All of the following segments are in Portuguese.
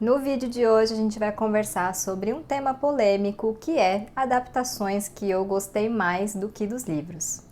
No vídeo de hoje a gente vai conversar sobre um tema polêmico que é adaptações que eu gostei mais do que dos livros.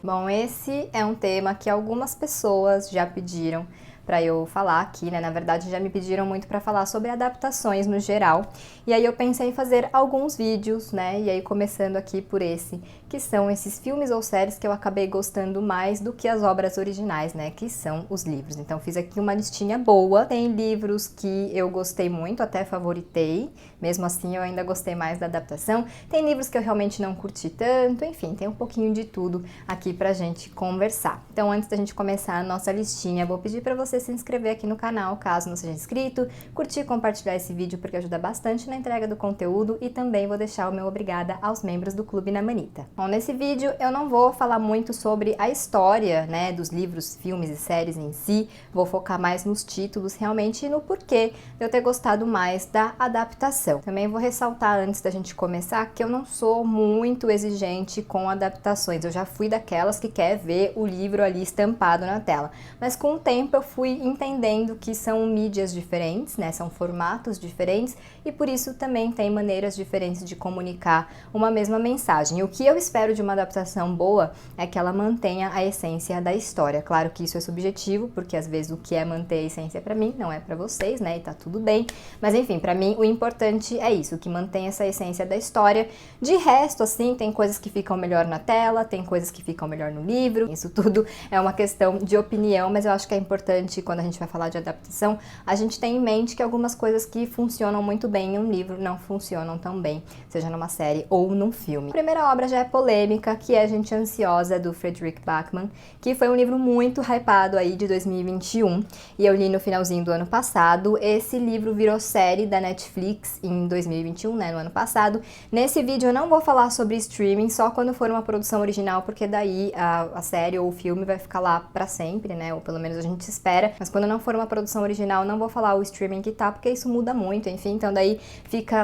Bom, esse é um tema que algumas pessoas já pediram para eu falar aqui, né? Na verdade, já me pediram muito para falar sobre adaptações no geral. E aí eu pensei em fazer alguns vídeos, né? E aí começando aqui por esse, que são esses filmes ou séries que eu acabei gostando mais do que as obras originais, né? Que são os livros. Então fiz aqui uma listinha boa. Tem livros que eu gostei muito, até favoritei. Mesmo assim, eu ainda gostei mais da adaptação. Tem livros que eu realmente não curti tanto. Enfim, tem um pouquinho de tudo aqui pra gente conversar. Então, antes da gente começar a nossa listinha, vou pedir para você se inscrever aqui no canal, caso não seja inscrito, curtir e compartilhar esse vídeo porque ajuda bastante na entrega do conteúdo e também vou deixar o meu obrigada aos membros do Clube na Manita. Bom, nesse vídeo eu não vou falar muito sobre a história, né, dos livros, filmes e séries em si, vou focar mais nos títulos realmente e no porquê de eu ter gostado mais da adaptação. Também vou ressaltar antes da gente começar que eu não sou muito exigente com adaptações, eu já fui daquelas que quer ver o livro ali estampado na tela, mas com o tempo eu fui entendendo que são mídias diferentes, né? São formatos diferentes e por isso também tem maneiras diferentes de comunicar uma mesma mensagem. E o que eu espero de uma adaptação boa é que ela mantenha a essência da história. Claro que isso é subjetivo, porque às vezes o que é manter a essência para mim não é para vocês, né? E tá tudo bem. Mas enfim, para mim o importante é isso, que mantém essa essência da história. De resto, assim, tem coisas que ficam melhor na tela, tem coisas que ficam melhor no livro. Isso tudo é uma questão de opinião, mas eu acho que é importante quando a gente vai falar de adaptação, a gente tem em mente que algumas coisas que funcionam muito bem em um livro não funcionam tão bem, seja numa série ou num filme. A primeira obra já é polêmica, que é Gente Ansiosa, do Fredrik Backman, que foi um livro muito hypado aí de 2021, e eu li no finalzinho do ano passado. Esse livro virou série da Netflix em 2021, né, no ano passado. Nesse vídeo eu não vou falar sobre streaming, só quando for uma produção original, porque daí a série ou o filme vai ficar lá pra sempre, né, ou pelo menos a gente espera, mas quando não for uma produção original, não vou falar o streaming que tá, porque isso muda muito, enfim, então daí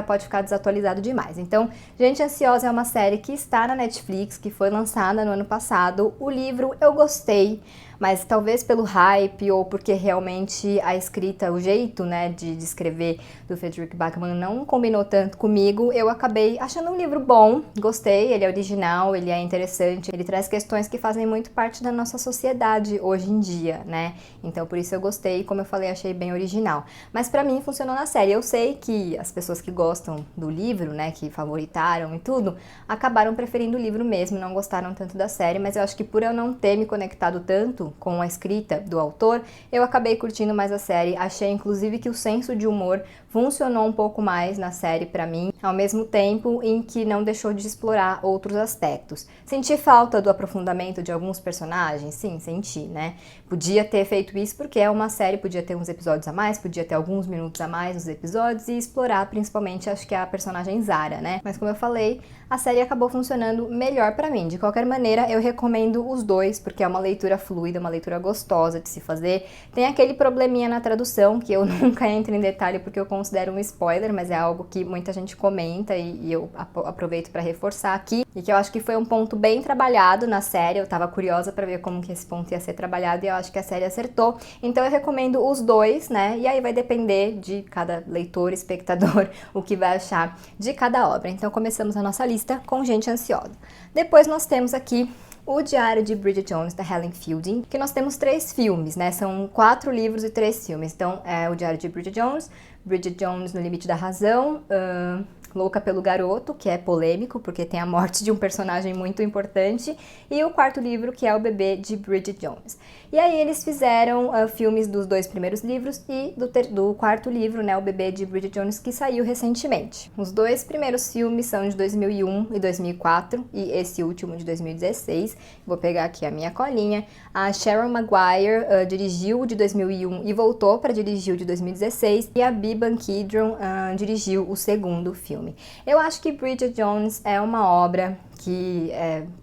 pode ficar desatualizado demais. Então, Gente Ansiosa é uma série que está na Netflix, que foi lançada no ano passado. O livro eu gostei, mas talvez pelo hype ou porque realmente a escrita, o jeito, né, de escrever do Fredrik Backman não combinou tanto comigo, eu acabei achando um livro bom, gostei, ele é original, ele é interessante, ele traz questões que fazem muito parte da nossa sociedade hoje em dia, né, então por isso eu gostei, como eu falei, achei bem original. Mas pra mim funcionou na série. Eu sei que as pessoas que gostam do livro, né, que favoritaram e tudo, acabaram preferindo o livro mesmo, não gostaram tanto da série, mas eu acho que por eu não ter me conectado tanto com a escrita do autor, eu acabei curtindo mais a série. Achei inclusive que o senso de humor funcionou um pouco mais na série pra mim, ao mesmo tempo em que não deixou de explorar outros aspectos. Senti falta do aprofundamento de alguns personagens? Sim, senti, né? Podia ter feito isso porque é uma série, podia ter uns episódios a mais, podia ter alguns minutos a mais nos episódios e explorar principalmente, acho que a personagem Zara, né? Mas como eu falei, a série acabou funcionando melhor pra mim. De qualquer maneira, eu recomendo os dois, porque é uma leitura fluida, uma leitura gostosa de se fazer. Tem aquele probleminha na tradução, que eu nunca entro em detalhe porque eu considero um spoiler, mas é algo que muita gente comenta e eu aproveito pra reforçar aqui, e que eu acho que foi um ponto bem trabalhado na série. Eu tava curiosa pra ver como que esse ponto ia ser trabalhado e eu acho que a série acertou. Então eu recomendo os dois, né? E aí vai depender de cada leitor, espectador, o que vai achar de cada obra. Então começamos a nossa lista com Gente Ansiosa. Depois nós temos aqui O Diário de Bridget Jones, da Helen Fielding, que nós temos 3 filmes, né? São 4 livros e 3 filmes. Então, é O Diário de Bridget Jones no Limite da Razão, Louca pelo Garoto, que é polêmico, porque tem a morte de um personagem muito importante, e o quarto livro, que é O Bebê de Bridget Jones. E aí eles fizeram filmes dos 2 primeiros livros e do quarto livro, né, O Bebê de Bridget Jones, que saiu recentemente. Os 2 primeiros filmes são de 2001 e 2004, e esse último de 2016. Vou pegar aqui a minha colinha. A Sharon Maguire dirigiu o de 2001 e voltou para dirigir o de 2016, e a Biban Kidron dirigiu o segundo filme. Eu acho que Bridget Jones é uma obra que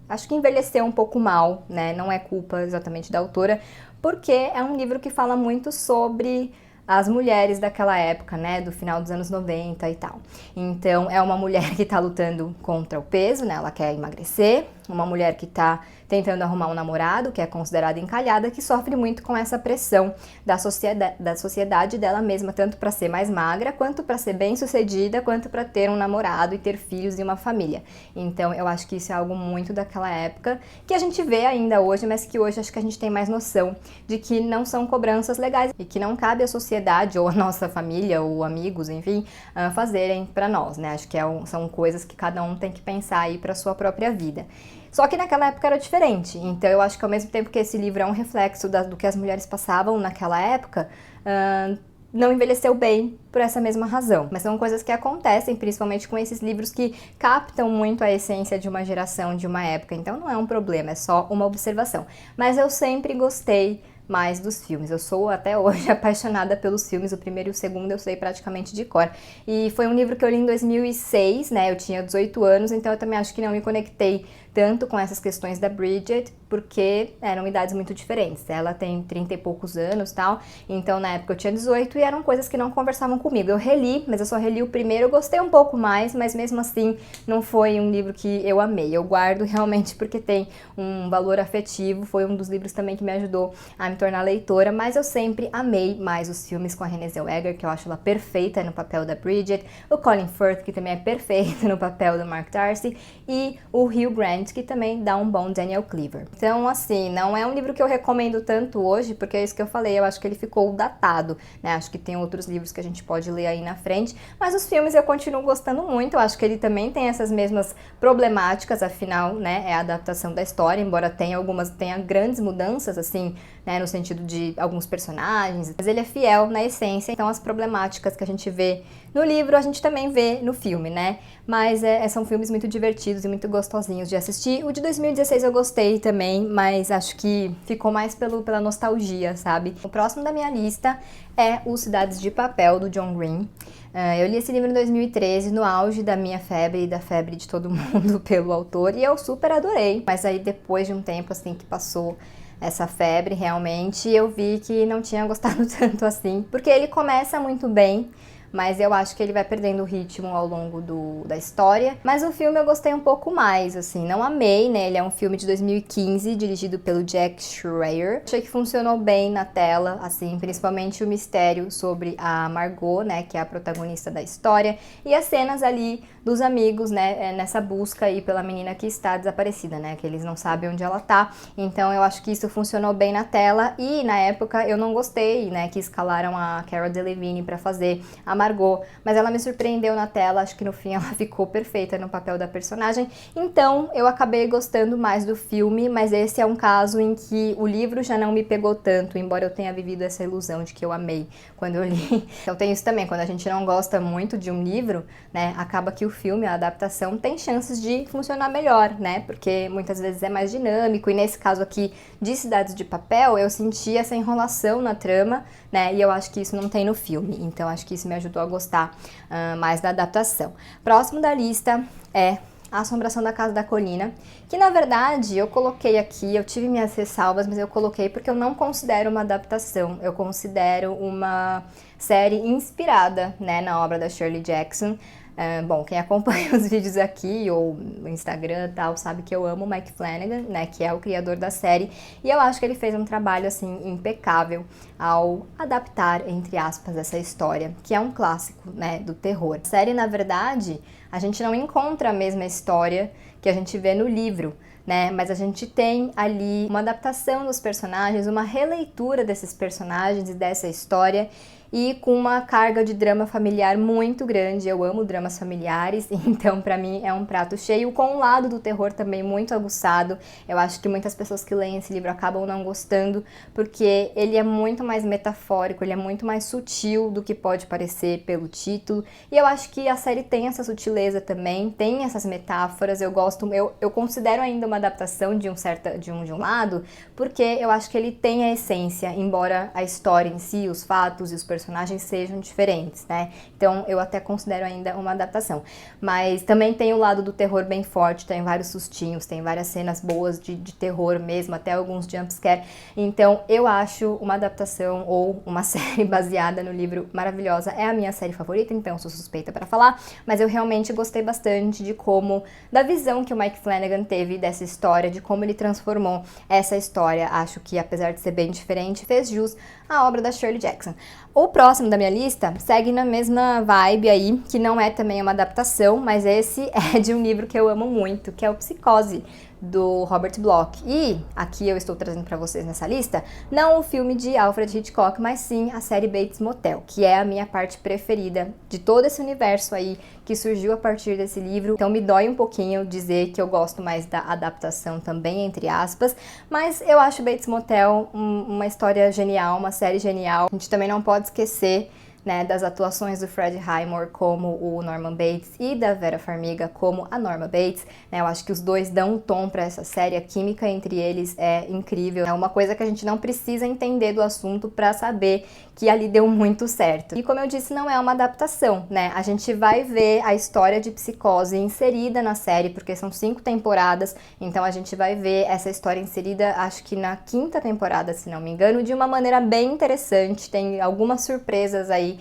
acho que envelheceu um pouco mal, né? Não é culpa exatamente da autora, porque é um livro que fala muito sobre as mulheres daquela época, né, do final dos anos 90 e tal. Então, é uma mulher que tá lutando contra o peso, né, ela quer emagrecer, uma mulher que está tentando arrumar um namorado, que é considerada encalhada, que sofre muito com essa pressão da sociedade dela mesma, tanto para ser mais magra, quanto para ser bem-sucedida, quanto para ter um namorado e ter filhos e uma família. Então eu acho que isso é algo muito daquela época, que a gente vê ainda hoje, mas que hoje acho que a gente tem mais noção de que não são cobranças legais e que não cabe à sociedade ou à nossa família ou amigos, enfim, fazerem para nós, né? Acho que são coisas que cada um tem que pensar aí para sua própria vida. Só que naquela época era diferente, então eu acho que ao mesmo tempo que esse livro é um reflexo do que as mulheres passavam naquela época, não envelheceu bem por essa mesma razão. Mas são coisas que acontecem, principalmente com esses livros que captam muito a essência de uma geração, de uma época, então não é um problema, é só uma observação. Mas eu sempre gostei mais dos filmes. Eu sou até hoje apaixonada pelos filmes, o primeiro e o segundo eu sei praticamente de cor. E foi um livro que eu li em 2006, né? Eu tinha 18 anos, então eu também acho que não me conectei tanto com essas questões da Bridget, porque eram idades muito diferentes. Ela tem 30 e poucos anos, tal, então na época eu tinha 18 e eram coisas que não conversavam comigo. Eu reli, mas eu só reli o primeiro, eu gostei um pouco mais, mas mesmo assim não foi um livro que eu amei. Eu guardo realmente porque tem um valor afetivo, foi um dos livros também que me ajudou a me tornar leitora, mas eu sempre amei mais os filmes com a Renée Zellweger, que eu acho ela perfeita no papel da Bridget, o Colin Firth, que também é perfeito no papel do Mark Darcy, e o Hugh Grant, que também dá um bom Daniel Cleaver. Então, assim, não é um livro que eu recomendo tanto hoje, porque é isso que eu falei, eu acho que ele ficou datado, né? Acho que tem outros livros que a gente pode ler aí na frente, mas os filmes eu continuo gostando muito, eu acho que ele também tem essas mesmas problemáticas, afinal, né, é a adaptação da história, embora tenha grandes mudanças, assim, né, no sentido de alguns personagens, mas ele é fiel na essência, então as problemáticas que a gente vê no livro, a gente também vê no filme, né? Mas são filmes muito divertidos e muito gostosinhos de assistir. O de 2016 eu gostei também, mas acho que ficou mais pela nostalgia, sabe? O próximo da minha lista é O Cidades de Papel, do John Green. Eu li esse livro em 2013, no auge da minha febre e da febre de todo mundo pelo autor, e eu super adorei. Mas aí depois de um tempo, assim, que passou essa febre, realmente, eu vi que não tinha gostado tanto assim, porque ele começa muito bem, mas eu acho que ele vai perdendo o ritmo ao longo da história. Mas o filme eu gostei um pouco mais, assim, não amei, né? Ele é um filme de 2015, dirigido pelo Jack Schreier. Achei que funcionou bem na tela, assim, principalmente o mistério sobre a Margot, né, que é a protagonista da história, e as cenas ali dos amigos, né, nessa busca aí pela menina que está desaparecida, né, que eles não sabem onde ela tá. Então eu acho que isso funcionou bem na tela, e na época eu não gostei, né, que escalaram a Cara Delevingne pra fazer a Margot, mas ela me surpreendeu na tela, acho que no fim ela ficou perfeita no papel da personagem, então eu acabei gostando mais do filme, mas esse é um caso em que o livro já não me pegou tanto, embora eu tenha vivido essa ilusão de que eu amei quando eu li. Então tem isso também, quando a gente não gosta muito de um livro, né, acaba que o filme, a adaptação, tem chances de funcionar melhor, né, porque muitas vezes é mais dinâmico, e nesse caso aqui de Cidades de Papel, eu senti essa enrolação na trama, né, e eu acho que isso não tem no filme, então acho que isso me ajudou a gostar mais da adaptação. Próximo da lista é A Assombração da Casa da Colina, que na verdade eu coloquei aqui, eu tive minhas ressalvas, mas eu coloquei porque eu não considero uma adaptação, eu considero uma série inspirada, né, na obra da Shirley Jackson. Bom, quem acompanha os vídeos aqui ou no Instagram e tal, sabe que eu amo o Mike Flanagan, né, que é o criador da série, e eu acho que ele fez um trabalho, assim, impecável ao adaptar, entre aspas, essa história, que é um clássico, né, do terror. A série, na verdade, a gente não encontra a mesma história que a gente vê no livro, né, mas a gente tem ali uma adaptação dos personagens, uma releitura desses personagens e dessa história, e com uma carga de drama familiar muito grande. Eu amo dramas familiares, então pra mim é um prato cheio, com um lado do terror também muito aguçado. Eu acho que muitas pessoas que leem esse livro acabam não gostando, porque ele é muito mais metafórico, ele é muito mais sutil do que pode parecer pelo título, e eu acho que a série tem essa sutileza também, tem essas metáforas. Eu considero ainda uma adaptação de um lado, porque eu acho que ele tem a essência, embora a história em si, os fatos e os personagens personagens sejam diferentes, né? Então eu até considero ainda uma adaptação. Mas também tem o lado do terror bem forte, tem vários sustinhos, tem várias cenas boas de terror mesmo, até alguns jumpscare. Então eu acho uma adaptação ou uma série baseada no livro maravilhosa. É a minha série favorita, então sou suspeita para falar, mas eu realmente gostei bastante de como, da visão que o Mike Flanagan teve dessa história, de como ele transformou essa história. Acho que, apesar de ser bem diferente, fez jus à obra da Shirley Jackson. O próximo da minha lista segue na mesma vibe aí, que não é também uma adaptação, mas esse é de um livro que eu amo muito, que é o Psicose, do Robert Bloch. E aqui eu estou trazendo para vocês nessa lista, não o filme de Alfred Hitchcock, mas sim a série Bates Motel, que é a minha parte preferida de todo esse universo aí que surgiu a partir desse livro. Então me dói um pouquinho dizer que eu gosto mais da adaptação também, entre aspas, mas eu acho Bates Motel uma história genial, uma série genial. A gente também não pode esquecer, né, das atuações do Fred Highmore como o Norman Bates e da Vera Farmiga como a Norma Bates, né? Eu acho que os dois dão um tom para essa série, a química entre eles é incrível. É uma coisa que a gente não precisa entender do assunto para saber que ali deu muito certo. E como eu disse, não é uma adaptação, né? A gente vai ver a história de Psicose inserida na série, porque são 5 temporadas, então a gente vai ver essa história inserida, acho que na 5ª temporada, se não me engano, de uma maneira bem interessante. Tem algumas surpresas aí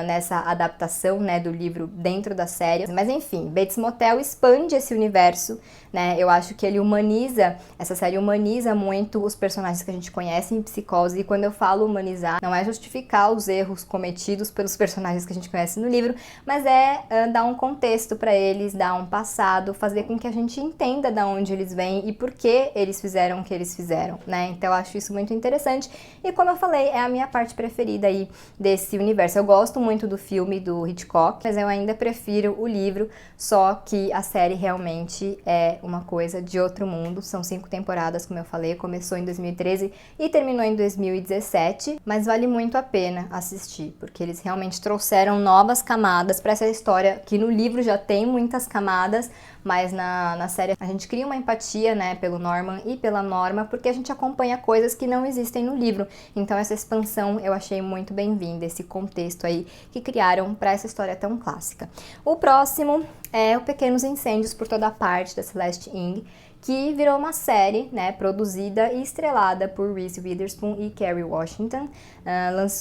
nessa adaptação, né, do livro dentro da série. Mas enfim, Bates Motel expande esse universo, né? Eu acho que ele humaniza, essa série humaniza muito os personagens que a gente conhece em Psicose. E quando eu falo humanizar, não é justificar os erros cometidos pelos personagens que a gente conhece no livro, mas é dar um contexto para eles, dar um passado, fazer com que a gente entenda de onde eles vêm e por que eles fizeram o que eles fizeram, né? Então eu acho isso muito interessante. E como eu falei, é a minha parte preferida aí desse universo. Eu gosto muito do filme do Hitchcock, mas eu ainda prefiro o livro, só que a série realmente é uma coisa de outro mundo. São 5 temporadas, como eu falei, começou em 2013 e terminou em 2017, mas vale muito a pena assistir, porque eles realmente trouxeram novas camadas para essa história, que no livro já tem muitas camadas, mas na série a gente cria uma empatia, né, pelo Norman e pela Norma, porque a gente acompanha coisas que não existem no livro. Então essa expansão eu achei muito bem-vinda, esse contexto aí que criaram para essa história tão clássica. O próximo é o Pequenos Incêndios por Toda Parte, da Celeste Ng, que virou uma série, né, produzida e estrelada por Reese Witherspoon e Kerry Washington.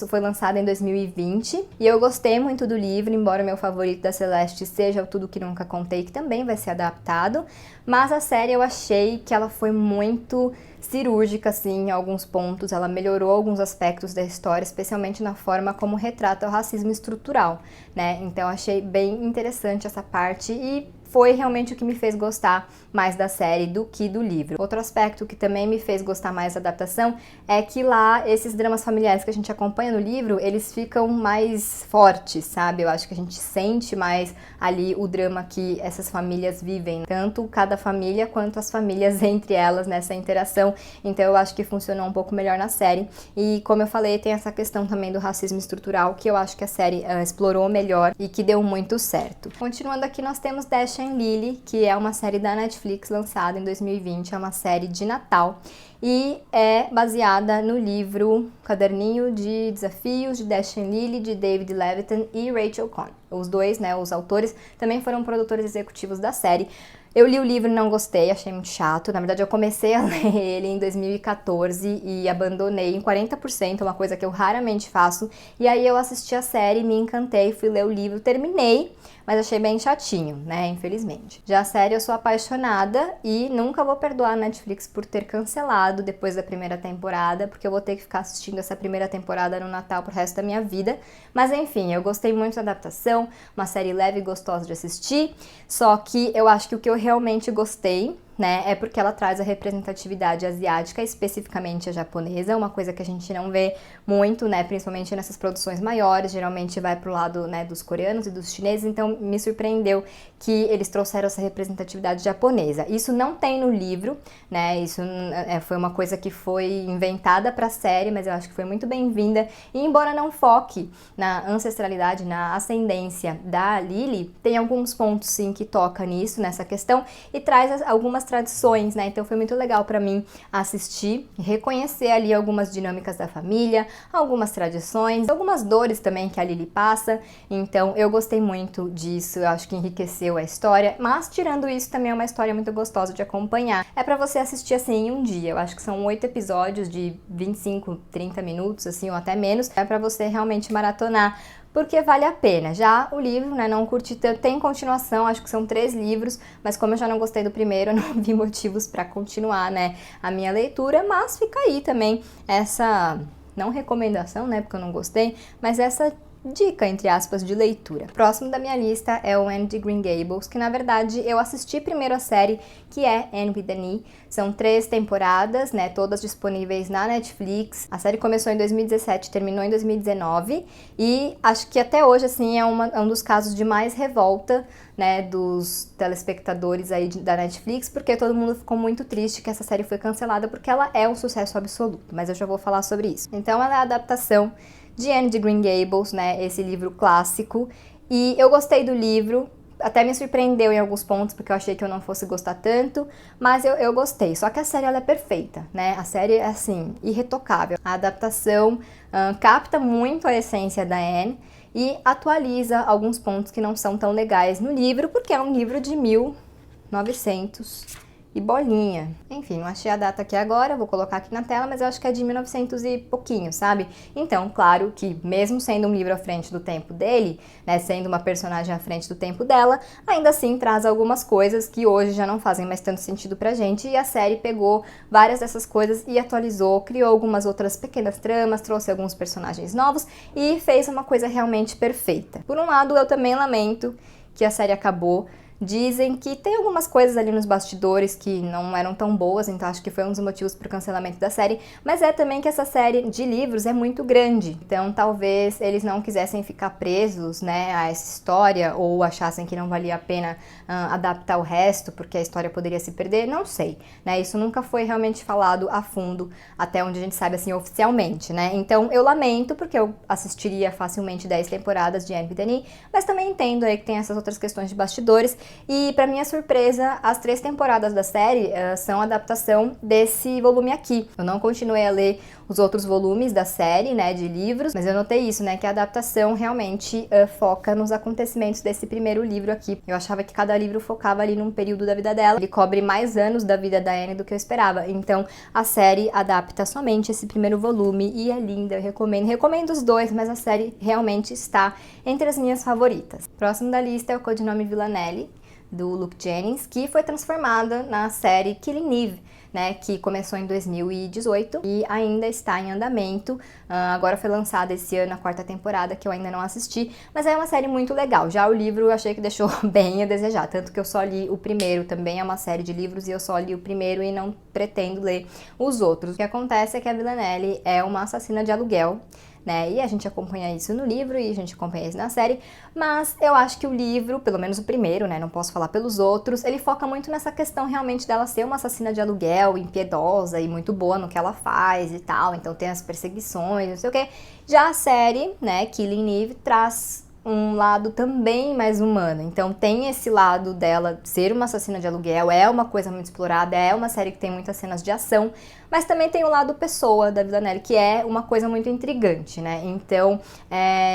Foi lançada em 2020 e eu gostei muito do livro, embora o meu favorito da Celeste seja o Tudo Que Nunca Contei, que também vai ser adaptado, mas a série eu achei que ela foi muito cirúrgica, assim, em alguns pontos. Ela melhorou alguns aspectos da história, especialmente na forma como retrata o racismo estrutural, né? Então eu achei bem interessante essa parte e foi realmente o que me fez gostar mais da série do que do livro. Outro aspecto que também me fez gostar mais da adaptação é que lá, esses dramas familiares que a gente acompanha no livro, eles ficam mais fortes, sabe? Eu acho que a gente sente mais ali o drama que essas famílias vivem, tanto cada família quanto as famílias entre elas nessa interação. Então eu acho que funcionou um pouco melhor na série. E como eu falei, tem essa questão também do racismo estrutural, que eu acho que a série explorou melhor e que deu muito certo. Continuando aqui, nós temos Dash and Lily, que é uma série da Netflix lançada em 2020, é uma série de Natal e é baseada no livro Caderninho de Desafios de Dash and Lily, de David Levitan e Rachel Cohn. Os dois, né, os autores, também foram produtores executivos da série. Eu li o livro e não gostei, achei muito chato. Na verdade, eu comecei a ler ele em 2014 e abandonei em 40%, uma coisa que eu raramente faço. E aí eu assisti a série, me encantei, fui ler o livro, terminei, mas achei bem chatinho, né, infelizmente. Já a série eu sou apaixonada e nunca vou perdoar a Netflix por ter cancelado depois da primeira temporada, porque eu vou ter que ficar assistindo essa primeira temporada no Natal pro resto da minha vida. Mas enfim, eu gostei muito da adaptação, uma série leve e gostosa de assistir, só que eu acho que o que eu realmente gostei, né, é porque ela traz a representatividade asiática, especificamente a japonesa, uma coisa que a gente não vê muito, né, principalmente nessas produções maiores, geralmente vai pro lado, né, dos coreanos e dos chineses, então me surpreendeu que eles trouxeram essa representatividade japonesa. Isso não tem no livro, né, isso foi uma coisa que foi inventada pra série, mas eu acho que foi muito bem-vinda, e embora não foque na ancestralidade, na ascendência da Lily, tem alguns pontos sim que toca nisso, nessa questão, e traz algumas algumas tradições, né? Então foi muito legal pra mim assistir e reconhecer ali algumas dinâmicas da família, algumas tradições, algumas dores também que a Lily passa. Então eu gostei muito disso, eu acho que enriqueceu a história, mas tirando isso também é uma história muito gostosa de acompanhar. É pra você assistir assim em um dia, eu acho que são 8 episódios de 25, 30 minutos, assim, ou até menos. É pra você realmente maratonar, porque vale a pena. Já o livro, né, não curti tanto, tem continuação, acho que são 3 livros, mas como eu já não gostei do primeiro, eu não vi motivos pra continuar, né, a minha leitura, mas fica aí também essa, não recomendação, né, porque eu não gostei, mas essa dica, entre aspas, de leitura. Próximo da minha lista é o Anne de Green Gables, que na verdade eu assisti primeiro a série, que é Anne with an E. São 3 temporadas, né, todas disponíveis na Netflix. A série começou em 2017, terminou em 2019 e acho que até hoje, assim, é um dos casos de mais revolta, né, dos telespectadores aí da Netflix, porque todo mundo ficou muito triste que essa série foi cancelada, porque ela é um sucesso absoluto, mas eu já vou falar sobre isso. Então ela é a adaptação de Anne de Green Gables, né, esse livro clássico, e eu gostei do livro, até me surpreendeu em alguns pontos, porque eu achei que eu não fosse gostar tanto, mas eu gostei, só que a série ela é perfeita, né, a série é assim, irretocável. A adaptação capta muito a essência da Anne e atualiza alguns pontos que não são tão legais no livro, porque é um livro de 1900 e bolinha. Enfim, não achei a data aqui agora, vou colocar aqui na tela, mas eu acho que é de 1900 e pouquinho, sabe? Então, claro que mesmo sendo um livro à frente do tempo dele, né, sendo uma personagem à frente do tempo dela, ainda assim traz algumas coisas que hoje já não fazem mais tanto sentido pra gente, e a série pegou várias dessas coisas e atualizou, criou algumas outras pequenas tramas, trouxe alguns personagens novos e fez uma coisa realmente perfeita. Por um lado, eu também lamento que a série acabou. Dizem que tem algumas coisas ali nos bastidores que não eram tão boas, então acho que foi um dos motivos para o cancelamento da série, mas é também que essa série de livros é muito grande, então talvez eles não quisessem ficar presos, né, a essa história, ou achassem que não valia a pena adaptar o resto, porque a história poderia se perder, não sei, né, isso nunca foi realmente falado a fundo, até onde a gente sabe, assim, oficialmente, né, então eu lamento, porque eu assistiria facilmente 10 temporadas de Anne with an E, mas também entendo aí que tem essas outras questões de bastidores. E, pra minha surpresa, as 3 temporadas da série são adaptação desse volume aqui. Eu não continuei a ler os outros volumes da série, né, de livros, mas eu notei isso, né, que a adaptação realmente foca nos acontecimentos desse primeiro livro aqui. Eu achava que cada livro focava ali num período da vida dela. Ele cobre mais anos da vida da Anne do que eu esperava. Então, a série adapta somente esse primeiro volume e é linda, eu recomendo. Recomendo os dois, mas a série realmente está entre as minhas favoritas. Próximo da lista é o Codinome Villanelle, do Luke Jennings, que foi transformada na série Killing Eve, né, que começou em 2018 e ainda está em andamento. Agora foi lançada esse ano a 4ª temporada, que eu ainda não assisti, mas é uma série muito legal. Já o livro eu achei que deixou bem a desejar, tanto que eu só li o primeiro, também é uma série de livros e eu só li o primeiro e não pretendo ler os outros. O que acontece é que a Villanelle é uma assassina de aluguel, né? E a gente acompanha isso no livro e a gente acompanha isso na série, mas eu acho que o livro, pelo menos o primeiro, né, não posso falar pelos outros, ele foca muito nessa questão realmente dela ser uma assassina de aluguel, impiedosa e muito boa no que ela faz e tal, então tem as perseguições, não sei o que. Já a série, né, Killing Eve, traz um lado também mais humano, então tem esse lado dela ser uma assassina de aluguel, é uma coisa muito explorada, é uma série que tem muitas cenas de ação, mas também tem o lado pessoa da Villanelle, que é uma coisa muito intrigante, né, então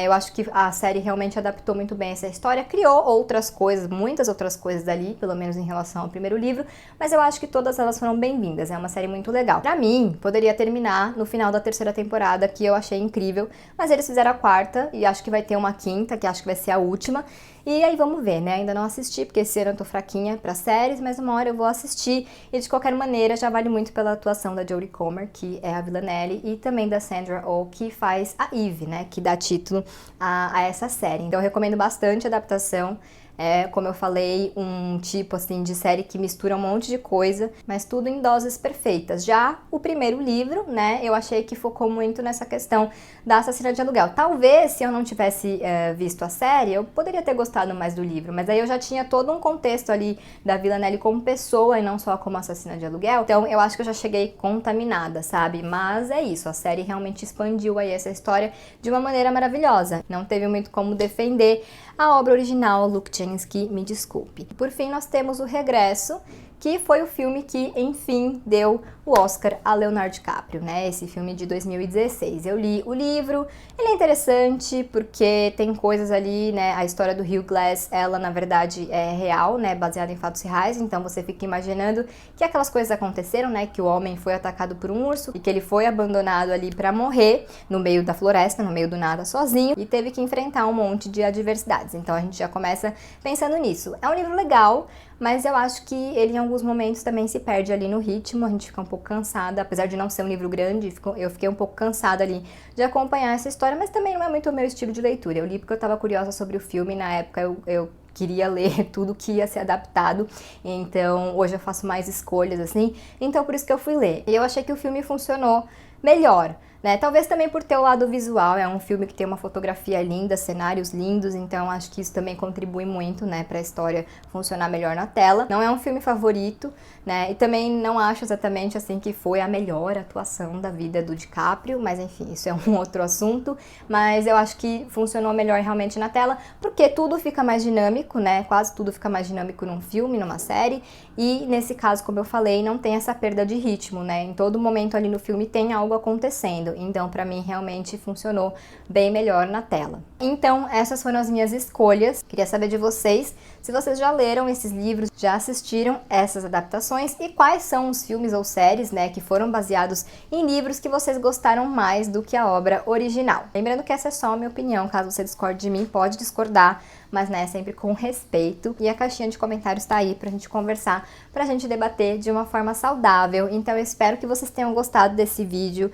eu acho que a série realmente adaptou muito bem essa história, criou outras coisas, muitas outras coisas dali, pelo menos em relação ao primeiro livro, mas eu acho que todas elas foram bem-vindas, é uma série muito legal. Pra mim, poderia terminar no final da 3ª temporada, que eu achei incrível, mas eles fizeram a 4ª e acho que vai ter uma 5ª, que acho que vai ser a última, e aí vamos ver, né, ainda não assisti, porque esse ano eu tô fraquinha pra séries, mas uma hora eu vou assistir, e de qualquer maneira já vale muito pela atuação da Jodie Comer, que é a Villanelle, e também da Sandra Oh, que faz a Eve, né, que dá título a essa série. Então eu recomendo bastante a adaptação. É, como eu falei, um tipo assim de série que mistura um monte de coisa, mas tudo em doses perfeitas. Já o primeiro livro, né, eu achei que focou muito nessa questão da assassina de aluguel. Talvez, se eu não tivesse visto a série, eu poderia ter gostado mais do livro, mas aí eu já tinha todo um contexto ali da Villanelle como pessoa e não só como assassina de aluguel. Então eu acho que eu já cheguei contaminada, sabe? Mas é isso, a série realmente expandiu aí essa história de uma maneira maravilhosa. Não teve muito como defender a obra original, Luke Jennings Krasinski, me desculpe. Por fim, nós temos O Regresso, que foi o filme que, enfim, deu o Oscar a Leonardo DiCaprio, né? Esse filme de 2016. Eu li o livro, ele é interessante porque tem coisas ali, né? A história do Hugh Glass, ela na verdade é real, né? Baseada em fatos reais, então você fica imaginando que aquelas coisas aconteceram, né? Que o homem foi atacado por um urso e que ele foi abandonado ali pra morrer no meio da floresta, no meio do nada, sozinho, e teve que enfrentar um monte de adversidades. Então a gente já começa pensando nisso. É um livro legal, mas eu acho que ele em alguns momentos também se perde ali no ritmo, a gente fica um pouco cansada, apesar de não ser um livro grande, eu fiquei um pouco cansada ali de acompanhar essa história, mas também não é muito o meu estilo de leitura. Eu li porque eu tava curiosa sobre o filme, na época eu queria ler tudo que ia ser adaptado, então hoje eu faço mais escolhas assim, então por isso que eu fui ler. E eu achei que o filme funcionou melhor, né? Talvez também por ter o lado visual, é um filme que tem uma fotografia linda, cenários lindos, então acho que isso também contribui muito, né, pra história funcionar melhor na tela. Não é um filme favorito, né, e também não acho exatamente assim que foi a melhor atuação da vida do DiCaprio, mas enfim, isso é um outro assunto, mas eu acho que funcionou melhor realmente na tela, porque tudo fica mais dinâmico, né, quase tudo fica mais dinâmico num filme, numa série, e nesse caso, como eu falei, não tem essa perda de ritmo, né, em todo momento ali no filme tem algo acontecendo, então pra mim realmente funcionou bem melhor na tela. Então essas foram as minhas escolhas, queria saber de vocês se vocês já leram esses livros, já assistiram essas adaptações e quais são os filmes ou séries, né, que foram baseados em livros que vocês gostaram mais do que a obra original. Lembrando que essa é só a minha opinião, caso você discorde de mim, pode discordar, mas né, sempre com respeito. E a caixinha de comentários tá aí pra gente conversar, pra gente debater de uma forma saudável. Então eu espero que vocês tenham gostado desse vídeo.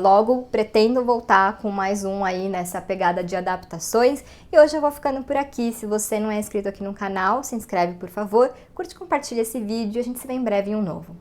Logo pretendo voltar com mais um aí nessa pegada de adaptações. E hoje eu vou ficando por aqui. Se você não é inscrito aqui no canal, se inscreve por favor, curte e compartilha esse vídeo e a gente se vê em breve em um novo.